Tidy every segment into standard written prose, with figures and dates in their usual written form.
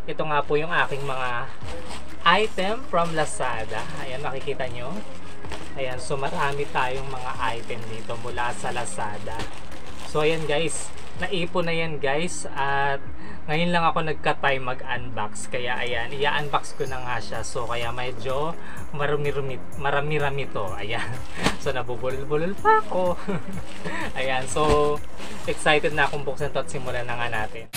ito nga po yung aking mga item from Lazada. Ayan, makikita nyo. Ayan, so marami tayong mga item dito mula sa Lazada. So ayan guys, naipon na yan guys, at ngayon lang ako nagka-time mag-unbox. Kaya ayan, i-unbox ko na nga siya. So kaya medyo marami-rami to. Ayan, so nabubulol-bulol pa ako. Ayan, so excited na akong buksan to at simulan na nga natin.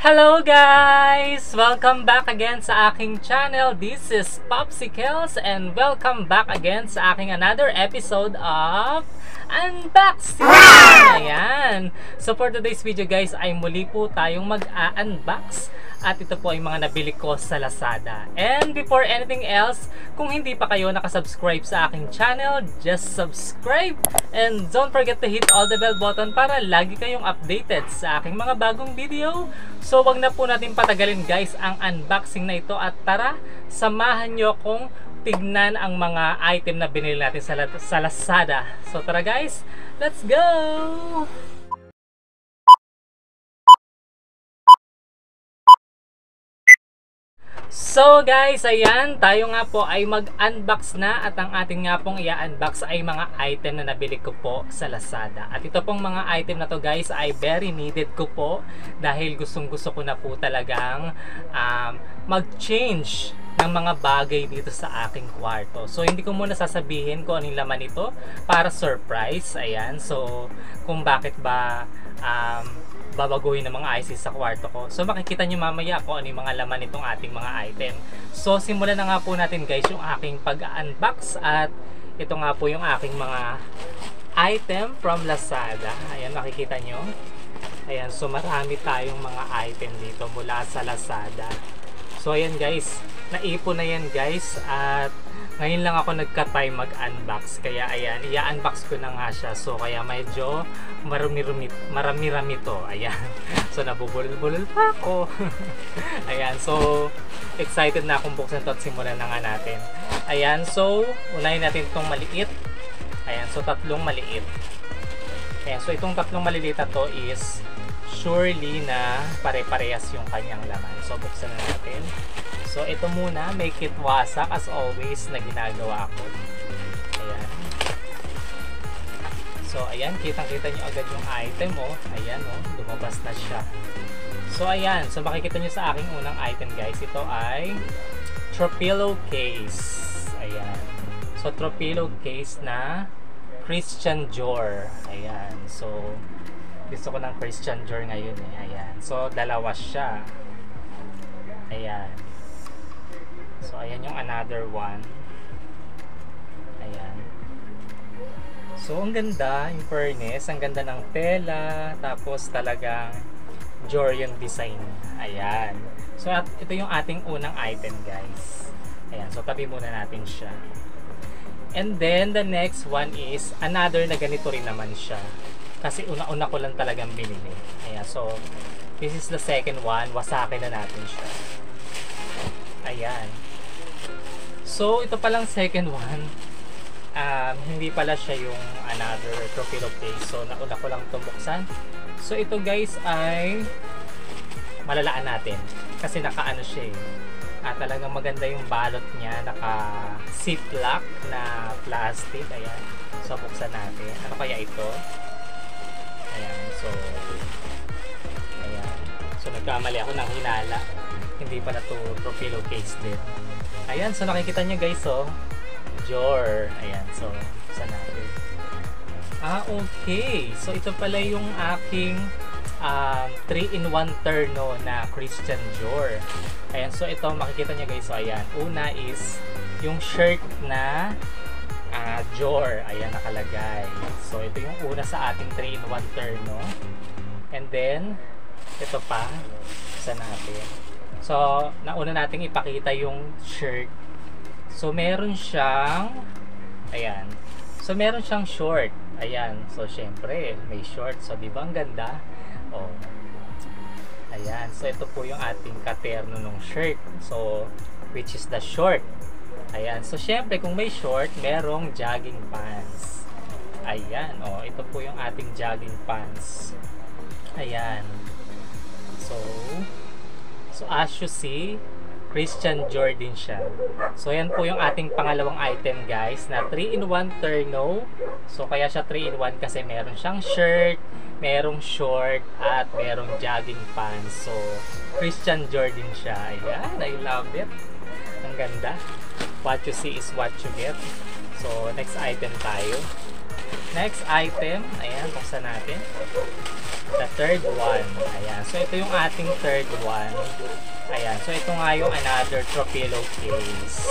Hello guys! Welcome back again sa aking channel. This is Popsicles and welcome back again sa aking another episode of Unboxing! Ayan! So for today's video guys ay muli po tayong mag-unbox at ito po ay mga nabili ko sa Lazada. And before anything else, kung hindi pa kayo nakasubscribe sa aking channel, just subscribe and don't forget to hit all the bell button para lagi kayong updated sa aking mga bagong video. So wag na po natin patagalin guys ang unboxing na ito at tara, samahan nyo akong tignan ang mga item na binili natin sa Lazada. So tara guys, let's go! So guys, ayan, tayo nga po ay mag-unbox na at ang ating nga pong i-unbox ay mga item na nabili ko po sa Lazada. At ito pong mga item na to guys ay very needed ko po dahil gustong-gusto ko na po talagang mag-change ng mga bagay dito sa aking kwarto. So hindi ko muna sasabihin kung anong laman ito para surprise. Ayan, so kung bakit ba babaguhin ng mga ICs sa kwarto ko. So makikita nyo mamaya kung ano yung mga laman nitong ating mga item. So simulan na nga po natin guys yung aking pag-unbox at ito nga po yung aking mga item from Lazada. Ayan, makikita nyo. Ayan, so marami tayong mga item dito mula sa Lazada. So ayan guys, naipon na yan guys at ngayon lang ako nagka-time mag-unbox. Kaya ayan, i-unbox ko na nga siya. So kaya medyo marami-rami to. Ayan. So nabubulol-bulol pa ako. Ayan, so excited na akong buksan to at simulan na nga natin. Ayan, so unahin natin itong maliit. Ayan, so tatlong maliit. Ayan, so itong tatlong maliliit na to is surely na pare-parehas yung kanyang laman. So buksan na natin. So ito muna, make it wasak as always na ginagawa ko. Ayan. So ayan, kitang-kita nyo agad yung item oh. Ayan oh, lumabas na siya. So ayan, so makikita nyo sa aking unang item guys, ito ay throw-pillow case. Ayan. So throw-pillow case na Christian Dior. Ayan. So gusto ko ng Christian Dior ngayon eh. Ayan. So dalawa siya. Ayan. So ayan yung another one. Ayan. So ang ganda yung furnace, ang ganda ng tela, tapos talagang Dior yung design. Ayan. So at ito yung ating unang item guys. Ayan, so tabi muna natin siya. And then the next one is another na ganito rin naman siya. Kasi una-una ko lang talagang binili. Ayan, so this is the second one, wasakin na natin siya. Ayan. So, ito palang second one, hindi pala siya yung another throw-pillow case. So, nauna ko lang tumuksan. So, ito guys ay malalaan natin. Kasi naka-ano siya eh. Talagang maganda yung balot niya. Naka-ziplock na plastic. Ayan. So, buksan natin. Ano kaya ito? Ayan. So, ayan. So, nagkamali ako ng hinala. Hindi pala to throw pillowcase din. Ayan, so nakikita nyo guys, oh. Jor. Ayan, so saan natin? Okay. So ito pala yung aking 3-in-1 terno na Christian Dior. Ayan, so ito makikita nyo guys. So ayan, una is yung shirt na Dior. Ayan, nakalagay. So ito yung una sa ating 3-in-1 terno. And then, ito pa. Saan natin? So, nauna nating ipakita yung shirt. So, meron siyang, ayan. So, meron siyang short. Ayan. So, syempre, may short. So, di ba ang ganda? Oh. Ayan. So, ito po yung ating katerno ng shirt. So, which is the short. Ayan. So, syempre, kung may short, merong jogging pants. Ayan. Oh, ito po yung ating jogging pants. Ayan. So as you see, Christian Dior din siya. So, yan po yung ating pangalawang item guys, na 3-in-1 terno. So, kaya siya 3-in-1 kasi meron siyang shirt, merong short, at merong jogging pants. So, Christian Dior din siya. Ayan, I love it. Ang ganda. What you see is what you get. So, next item tayo. Next item, ayan, buksan natin. The third one. Ayan. So, ito yung ating third one. Ayan. So, ito nga yung another throw pillowcase.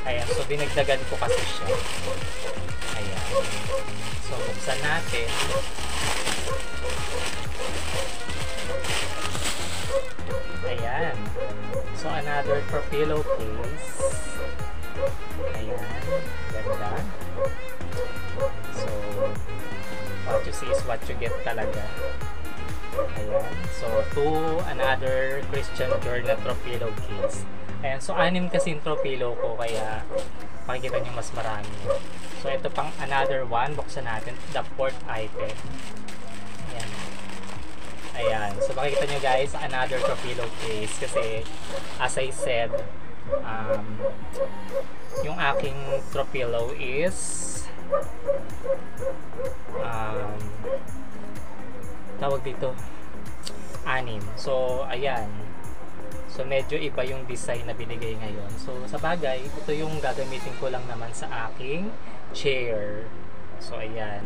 Ayan. So, dinagdagan ko kasi siya. Ayan. So, buksan natin. Ayan. So, another throw pillowcase. Ayan. Ganda. So, what you see is what you get talaga. Ayan. So, another Christian Dior na throw pillowcase. Ayan. So, 6 kasi yung throw pillow ko, kaya makikita nyo mas marami. So, ito pang another one. Buksan natin. The fourth item. Ayan. Ayan. So, makikita nyo guys, another throw pillowcase. Kasi, as I said, yung aking throw pillow is tawag dito 6. So ayan, so medyo iba yung design na binigay ngayon. So sa bagay, ito yung gagamitin ko lang naman sa aking chair. So ayan,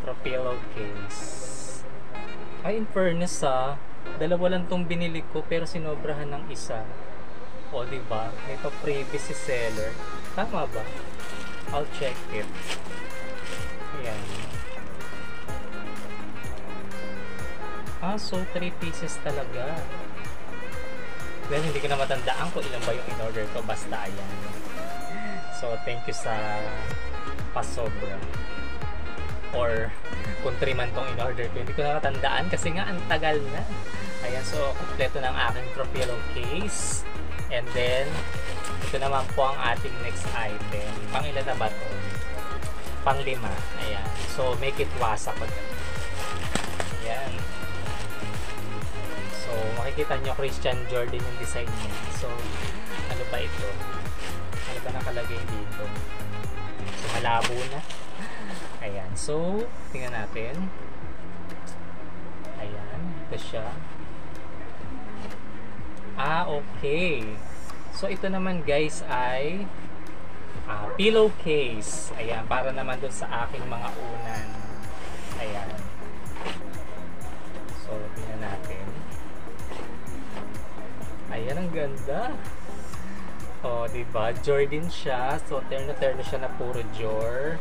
throw pillowcase. Ay, in fairness dalawa lang tong binili ko pero sinobrahan ng isa. O diba, may pa-freebie si seller. Tama ba? I'll check it. Ayan. So 3 pieces talaga. Well, hindi ko na matandaan kung ilan ba yung in-order ko. Basta ayan. So, thank you sa pasobra. Or, kung 3 man tong in-order ko. Hindi ko na matandaan kasi nga ang tagal na. Ayan, so, kompleto ng aking throw pillowcase. And then, ito naman po ang ating next item. Pang-ilan na ba ito? Pang-5. Ayan. So, make it wasak ko. Ayan. So, makikita nyo Christian Dior din yung design niya. So, ano ba ito? Ano ba nakalagay dito? So, malabo na. Ayan. So, tingnan natin. Ayan. Ito siya. Okay. So, ito naman guys ay pillowcase. Ayan. Para naman dun sa aking mga unan. Ayan. So, tingnan natin. Ayan, ang ganda. O, diba? Jordan siya. So, terno-terno siya na puro Dior.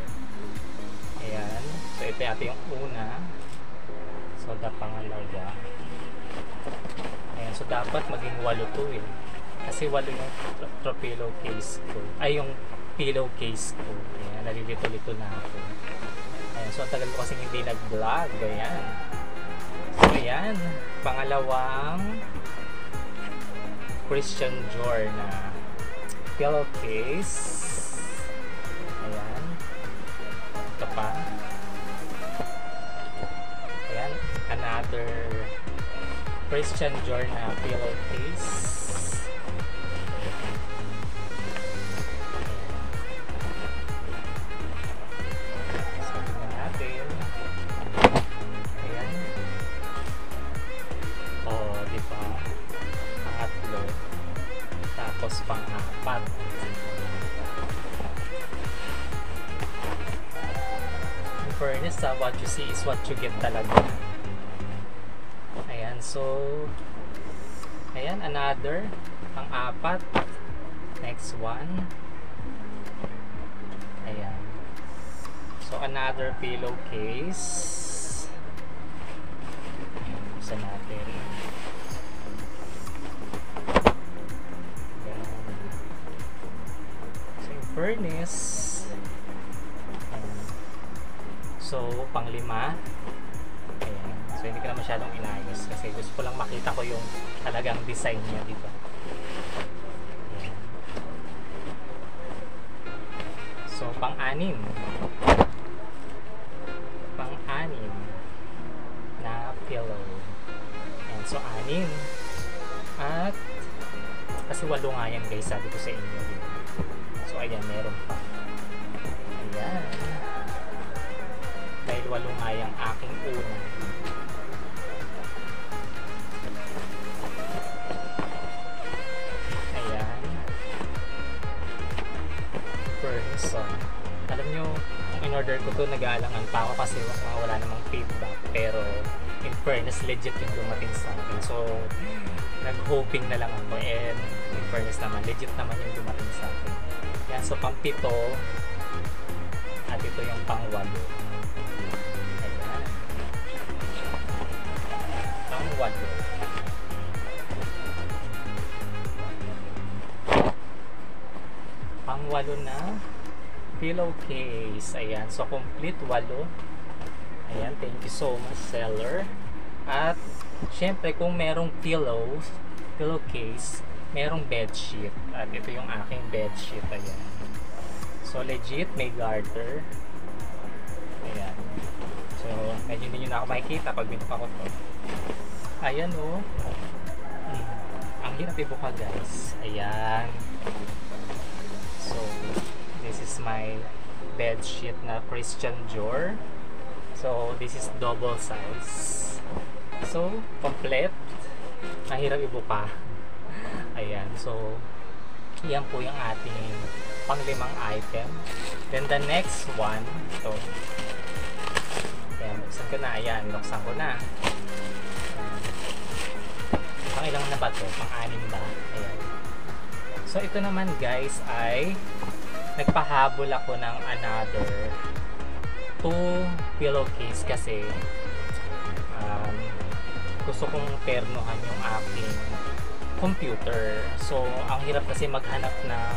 Ayan. So, ito yung una. So, the pangalawa. Ayan. So, dapat maging 8 to eh. Kasi 8 yung throw pillowcase ko. Ay, yung pillowcase ko. Ayan. Nalilito-lito na ako. Ayan. So, ang tagal ko kasi hindi nag-vlog. Ayan. So, ayan. Pangalawang Christian Dior na pillowcase. Ayan. Ito pa. Ayan. Another Christian Dior na pillowcase. So, tingnan natin. Ayan. Oh, diba? Tapos pang-apat. In fairness, what you see is what you get talaga. Ayan, so ayan, another pang-apat. Next one. Ayan. So another pillowcase. Ayan, buksan natin. Furnace. Ayan. So, pang-5. Ayan. So, hindi ko na masyadong inayos kasi gusto ko lang makita ko yung talagang design niya dito. Ayan. So, pang-6. Pang-6 na pillow. Ayan. So, 6. At kasi 8 nga yan guys, sabi ko sa inyo. So, ayan, meron pa. Ayan. Dahil 8 nga yung aking una. Ayan. Furnace. So, alam nyo, in-order ko to, nag-aalangan pa ako kasi wala namang feedback. Pero, in fairness, legit yung dumating sa akin. So, nag-hoping na lang ako. And, in fairness naman, legit naman yung dumating sa akin. Yan, so pang-7 at ito yung pang-8. Ayan. Pang-8. Pang-8 na pillowcase. Ayan, so complete 8. Ayan, thank you so much seller. At syempre kung merong pillowcase, merong bedsheet. At ito yung aking bedsheet. Ayan. So, legit. May garter. Ayan. So, medyo hindi nyo na ako makikita pag binuka ko to. Ayan o. Ang hirap ibuka guys. Ayan. So, this is my bedsheet na Christian Dior. So, this is double size. So, complete. Ang hirap ibuka. Ayan, so yan po yung ating pang-5 item. Then the next one, ito. Ayan, buksan ko na. Ayan, buksan ko na. Pang-ilang na ba ito? Pang-6 ba? Ayan. So ito naman guys ay nagpahabol ako ng another 2 pillowcase kasi gusto kong ternohan yung aking computer. So, ang hirap kasi maghanap ng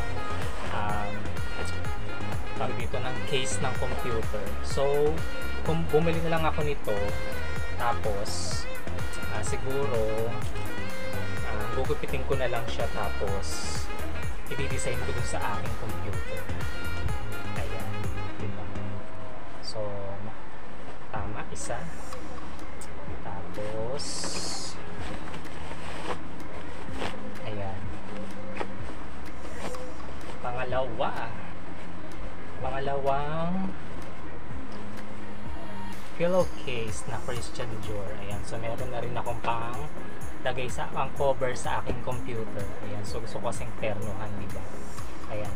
dito ng case ng computer. So, kung bumili na lang ako nito, tapos siguro gugupitin ko na lang siya tapos i-design ko dun sa aking computer. Ayan. Diba? So, tama. Isa. Tapos pangalawang pillowcase na Christian Dior. Ayan, so meron na rin akong pang lagay sa pang cover sa aking computer. Ayan, so gusto ko kasing ternuhan, diba? Ayan,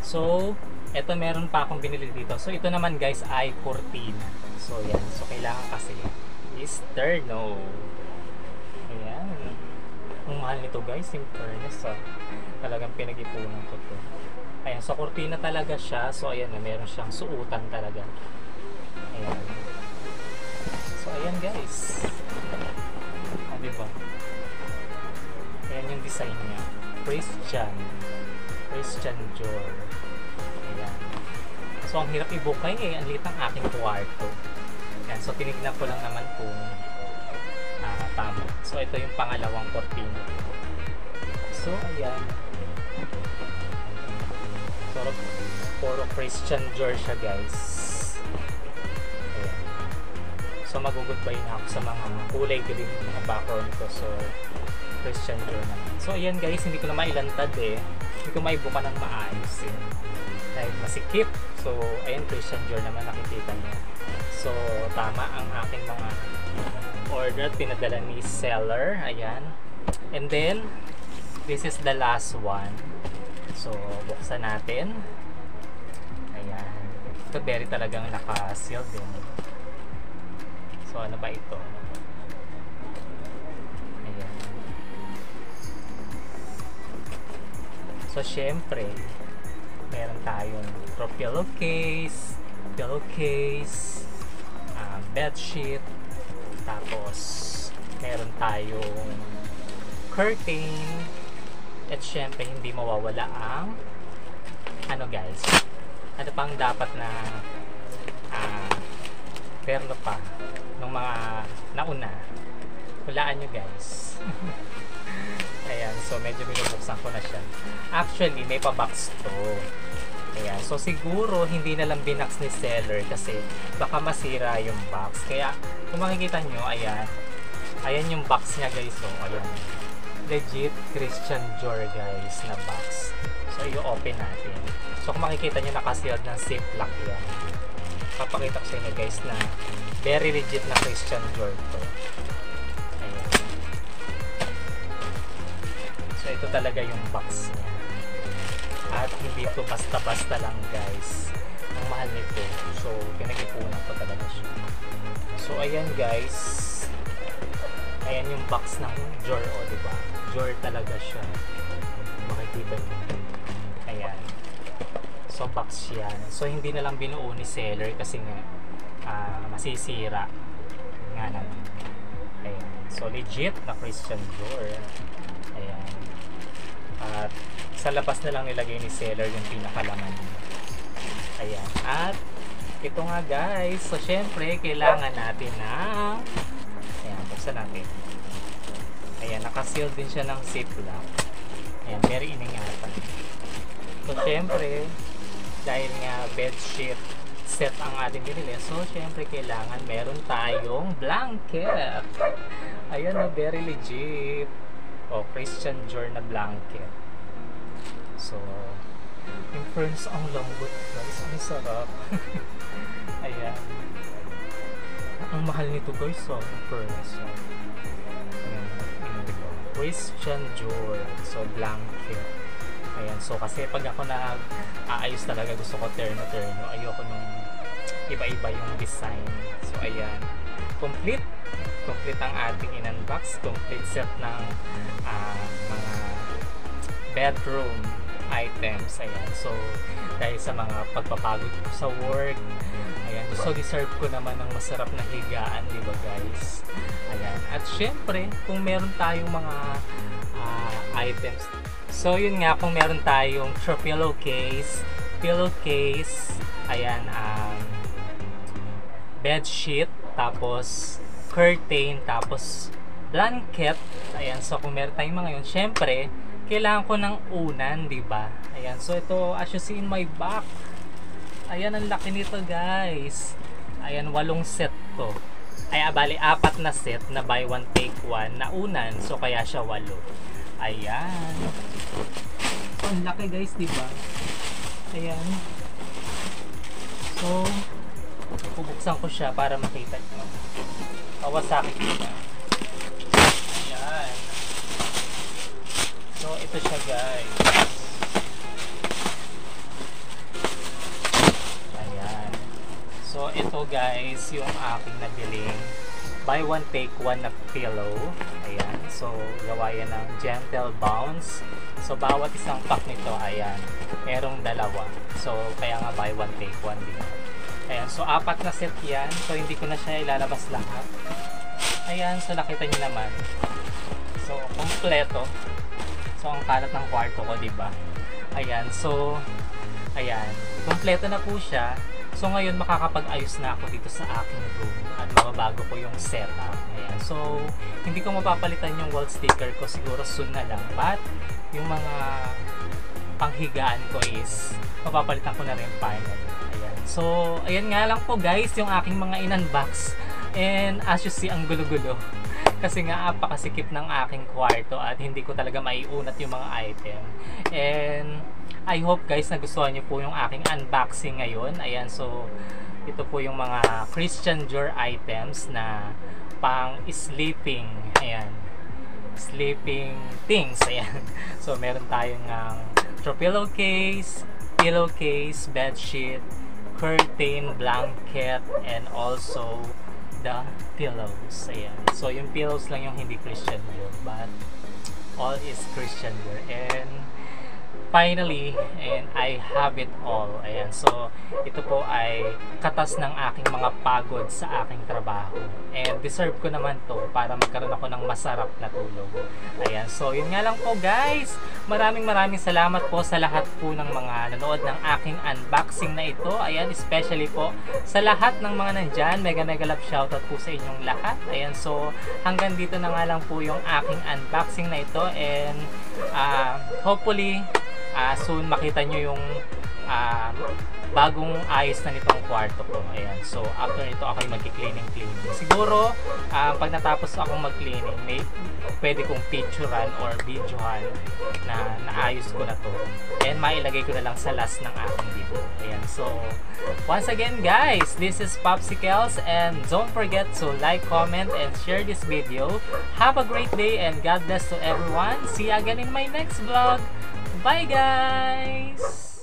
so eto meron pa akong binili dito. So ito naman guys ay cortina. So yan, so kailangan kasi is terno. Ayan, ang mahal nito guys, in fairness, talagang pinag-ipunan ko to. Ayan, so cortina talaga siya. So ayan na, meron siyang suutan talaga. Ayan. So ayan guys. Diba? Ayan yung design niya. Christian Dior. Ayan. So ang hirap ibukay eh. Ang liit ng aking kwarto. Ayan, so tinignan ko lang naman kung tama. So ito yung pangalawang cortina. So ayan. So puro Christian Dior siya guys. Ayan. So mag-goodbye na ako sa mga kulay green na background ko. So Christian Dior naman. So ayan guys, hindi ko na mailantad eh. Hindi ko maibuka ng maayos eh. Dahil masikip. So ayan, Christian Dior naman nakikita niya. So tama ang aking mga order. Pinadala ni seller. Ayan. And then This is the last one. So, buksan natin. Ayan. Ito, very talagang naka-sealed din. So, ano ba ito? Ayan. So, syempre, meron tayong pillowcase, bedsheet, tapos meron tayong curtain, at syempre hindi mawawala ang ano guys, ano pang dapat na perno pa ng mga nauna, hulaan nyo guys. Ayan, so medyo binubuksan ko na siya. Actually, may pa-box to. Ayan, so siguro hindi na lang binax ni seller kasi baka masira yung box. Kaya kung makikita nyo, ayan, ayan yung box niya guys. So, ayan, legit Christian Dior guys na box. So, i-open natin. So, kung makikita nyo, nakasealed ng ziplock yan. Papakita ko sa inyo guys na very legit na Christian Dior to. Ayan. So, ito talaga yung box niya. At hindi ito basta-basta lang guys. Ang mahal nito. So, pinag-ipunan ko talaga siya. So, ayan guys. Ayan yung box ng Dior, o diba? Dior talaga siya. Makikita nyo. Ayan. So, box yan. So, hindi na lang binuo ni seller kasi nga masisira. Nga naman. Ayan. So, legit na Christian Dior. Ayan. At sa labas na lang nilagay ni seller yung pinakalaman niya. Ayan. At ito nga guys. So, syempre, kailangan natin ng ayan, buksan natin. Ayan, nakaseal din siya ng ziplock. Ayan, very iningatan. So, syempre, dahil nga bedsheet set ang ating binili. So, syempre, kailangan meron tayong blanket. Ayan, no, very legit. O, Christian Dior na blanket. So, in fairness, ang lambot guys. Ang sarap. Ayan. Ang mahal nito guys. So, in fairness. So, ayan. Christian Dior. So, blanket. Ayan. So, kasi pag ako nag-aayos talaga, gusto ko terno-terno. Ayoko nung iba-iba yung design. So, ayan. Complete ang ating in-unbox. Complete set ng mga bedroom items. Ayan. So, dahil sa mga pagpapagod ko sa work, ayan. So, deserve ko naman ng masarap na higaan, diba guys? Ayan. At syempre, kung meron tayong mga items. So, yun nga, kung meron tayong pillowcase, ayan, bedsheet, tapos curtain, tapos blanket. Ayan, so kung meron tayong mga yun, syempre, kailangan ko ng unan, diba? Ayan, so ito, as you see in my back, ayan, ang laki nito guys. Ayan, 8 set to. Ay, bali, 4 na set na buy one take one na unan, so kaya siya 8. Ayan. So, ang laki guys, diba? Ayan. So, bubuksan ko siya para makita nyo. Kawasaki kita. Ayan. So, ito siya guys. Ayan. So, ito guys, yung aking nabiling buy one take one na pillow. Ayan. So, gawa yan ng gentle bounce. So, bawat isang pack nito, ayan, merong 2. So, kaya nga buy one take one din. Ayan. So, 4 na set yan. So, hindi ko na siya ilalabas lahat. Ayan. So, nakita nyo naman. So, kompleto. So, ang kalat ng kwarto ko, diba? Ayan. So, ayan. Kompleto na po siya. So, ngayon makakapag-ayos na ako dito sa aking room at mababago ko yung setup. Ayan. So, hindi ko mapapalitan yung wall sticker ko. Siguro soon na lang. But, yung mga panghigaan ko is mapapalitan ko na rin finally. Ayan. So, ayan nga lang po guys yung aking mga in-unbox. And as you see, ang gulo-gulo. Kasi nga apakasikip ng aking kwarto at hindi ko talaga maiunat yung mga item. And I hope guys nagustuhan niyo po yung aking unboxing ngayon. Ayan, so ito po yung mga Christian Dior items na pang sleeping. Ayan. sleeping things. Ayan. So, meron tayong throw pillowcase, bedsheet, curtain, blanket, and also the pillows. Ayan. So, yung pillows lang yung hindi Christian wear, but all is Christian wear. And finally, and I have it all. Ayan. So, ito po ay katas ng aking mga pagod sa aking trabaho. And deserve ko naman to para magkaroon ako ng masarap na tulog. Ayan. So, yun nga lang po guys. Maraming salamat po sa lahat po ng mga nanood ng aking unboxing na ito. Ayan. Especially po sa lahat ng mga nandyan. Mega love shoutout po sa inyong lahat. Ayan. So, hanggang dito na nga lang po yung aking unboxing na ito. And hopefully, soon makita nyo yung bagong ayos na nitong kwarto ko. Ayan. So, after ito ako ay magki-cleaning. Siguro, pag natapos akong mag-cleaning, pwede kong picturean or videohan na naayos ko na to. And mailagay ko na lang sa last ng aking video. Ayan. So, once again guys, this is Popsicles, and don't forget to like, comment, and share this video. Have a great day and God bless to everyone. See you again in my next vlog. Bye guys!